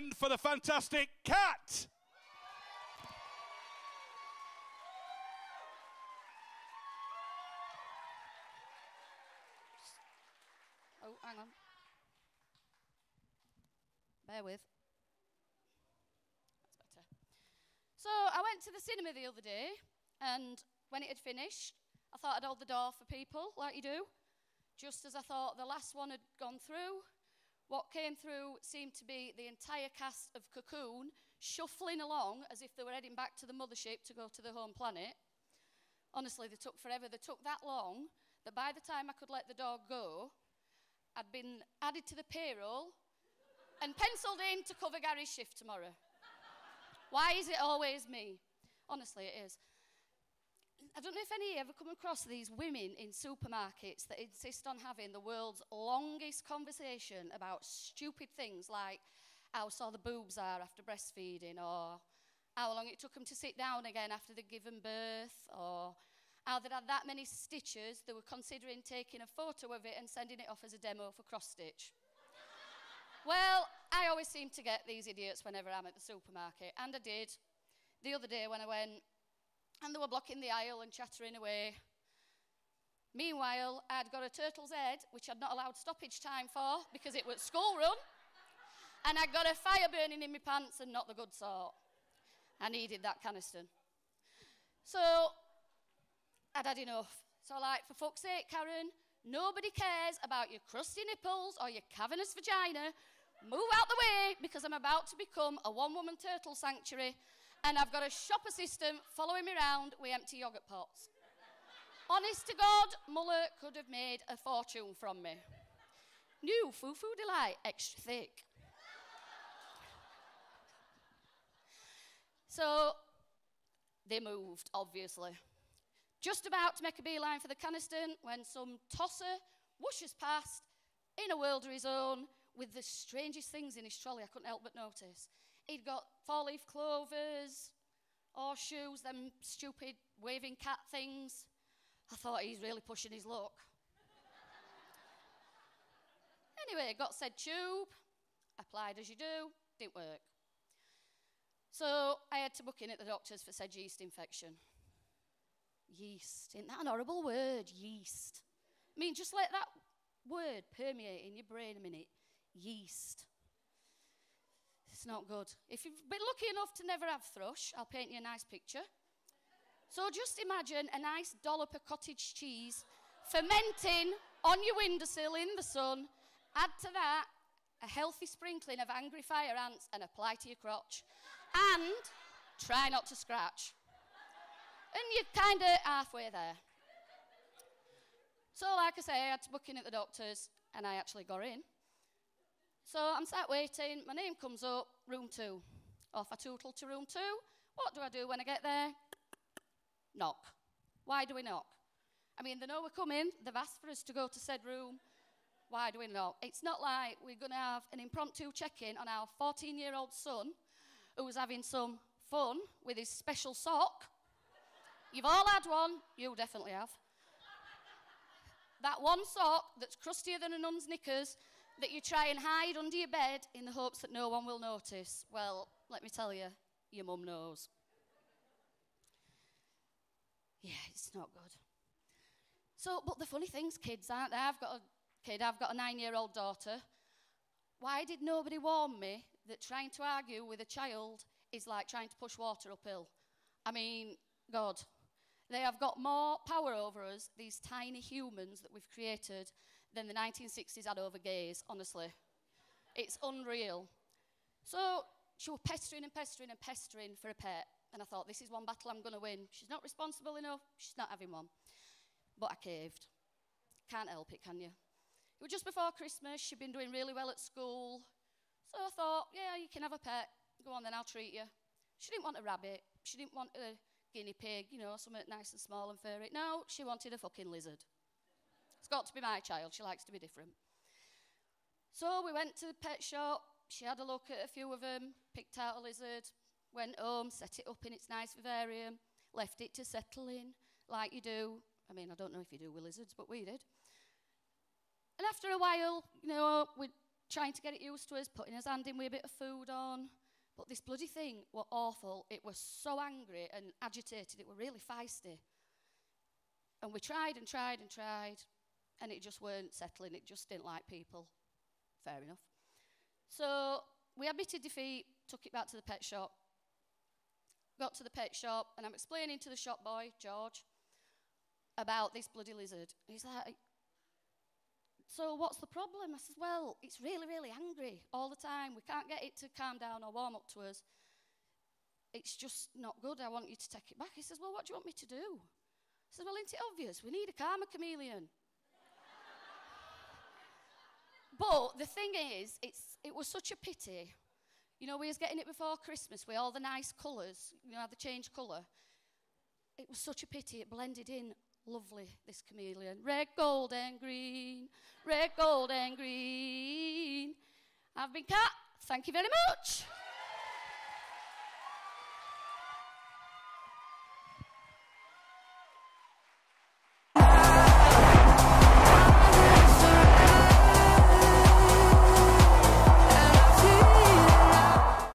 hand for the fantastic cat. Oh, hang on. Bear with. That's better. So I went to the cinema the other day, and when it had finished, I thought I'd hold the door for people, like you do. Just as I thought the last one had gone through, what came through seemed to be the entire cast of Cocoon shuffling along as if they were heading back to the mothership to go to the home planet. Honestly, they took forever. They took that long that by the time I could let the dog go, I'd been added to the payroll and penciled in to cover Gary's shift tomorrow. Why is it always me? Honestly, it is. I don't know if any of you ever come across these women in supermarkets that insist on having the world's longest conversation about stupid things like how sore the boobs are after breastfeeding, or how long it took them to sit down again after they'd given birth, or how they'd had that many stitches they were considering taking a photo of it and sending it off as a demo for cross-stitch. Well, I always seem to get these idiots whenever I'm at the supermarket, and I did the other day when I went, and they were blocking the aisle and chattering away. Meanwhile, I'd got a turtle's head, which I'd not allowed stoppage time for because it was school run, and I'd got a fire burning in my pants and not the good sort. I needed that canister. So I'd had enough. So like, for fuck's sake, Karen, nobody cares about your crusty nipples or your cavernous vagina. Move out the way, because I'm about to become a one-woman turtle sanctuary, and I've got a shop assistant following me around with empty yoghurt pots. Honest to God, Muller could have made a fortune from me. New Foo-Foo Delight, extra thick. So they moved, obviously. Just about to make a beeline for the canister when some tosser whooshes past in a world of his own with the strangest things in his trolley I couldn't help but notice. He'd got four-leaf clovers, horseshoes, them stupid waving cat things. I thought he's really pushing his luck. Anyway, got said tube, applied as you do, didn't work. So I had to book in at the doctor's for said yeast infection. Yeast, isn't that an horrible word, yeast? I mean, just let that word permeate in your brain a minute. Yeast. It's not good. If you've been lucky enough to never have thrush, I'll paint you a nice picture. So just imagine a nice dollop of cottage cheese fermenting on your windowsill in the sun. Add to that a healthy sprinkling of angry fire ants and apply to your crotch. And try not to scratch. And you're kind of halfway there. So like I say, I had to book in at the doctor's, and I actually got in. So I'm sat waiting, my name comes up, room 2. Off I tootle to room 2. What do I do when I get there? Knock. Why do we knock? I mean, they know we're coming, they've asked for us to go to said room. Why do we knock? It's not like we're going to have an impromptu check-in on our 14-year-old son who was having some fun with his special sock. You've all had one, you definitely have. That one sock that's crustier than a nun's knickers that you try and hide under your bed in the hopes that no one will notice. Well, let me tell you, your mum knows. Yeah, it's not good. So, but the funny thing's kids, aren't they? I've got a 9-year-old daughter. Why did nobody warn me that trying to argue with a child is like trying to push water uphill? I mean, God. They have got more power over us, these tiny humans that we've created, than the 1960s had over gays, honestly. It's unreal. So she was pestering and pestering and pestering for a pet. And I thought, this is one battle I'm going to win. She's not responsible enough. She's not having one. But I caved. Can't help it, can you? It was just before Christmas. She'd been doing really well at school. So I thought, yeah, you can have a pet. Go on then, I'll treat you. She didn't want a rabbit. She didn't want a guinea pig, you know, something nice and small and furry. No, she wanted a fucking lizard. It's got to be my child. She likes to be different. So we went to the pet shop. She had a look at a few of them, picked out a lizard, went home, set it up in its nice vivarium, left it to settle in, like you do. I mean, I don't know if you do with lizards, but we did. And after a while, you know, we'd trying to get it used to us, putting his hand in with a bit of food on. But this bloody thing were awful. It was so angry and agitated. It were really feisty. And we tried and tried and tried, and it just weren't settling. It just didn't like people. Fair enough. So we admitted defeat, took it back to the pet shop. Got to the pet shop, and I'm explaining to the shop boy, George, about this bloody lizard. He's like, so what's the problem? I said, well, it's really, really angry all the time. We can't get it to calm down or warm up to us. It's just not good. I want you to take it back. He says, well, what do you want me to do? I said, well, isn't it obvious? We need a karma chameleon. But the thing is, it was such a pity. You know, we was getting it before Christmas with all the nice colours, you know, the changed colour. It was such a pity. It blended in lovely, this chameleon. Red, gold and green. Red, gold and green. I've been Kat. Thank you very much.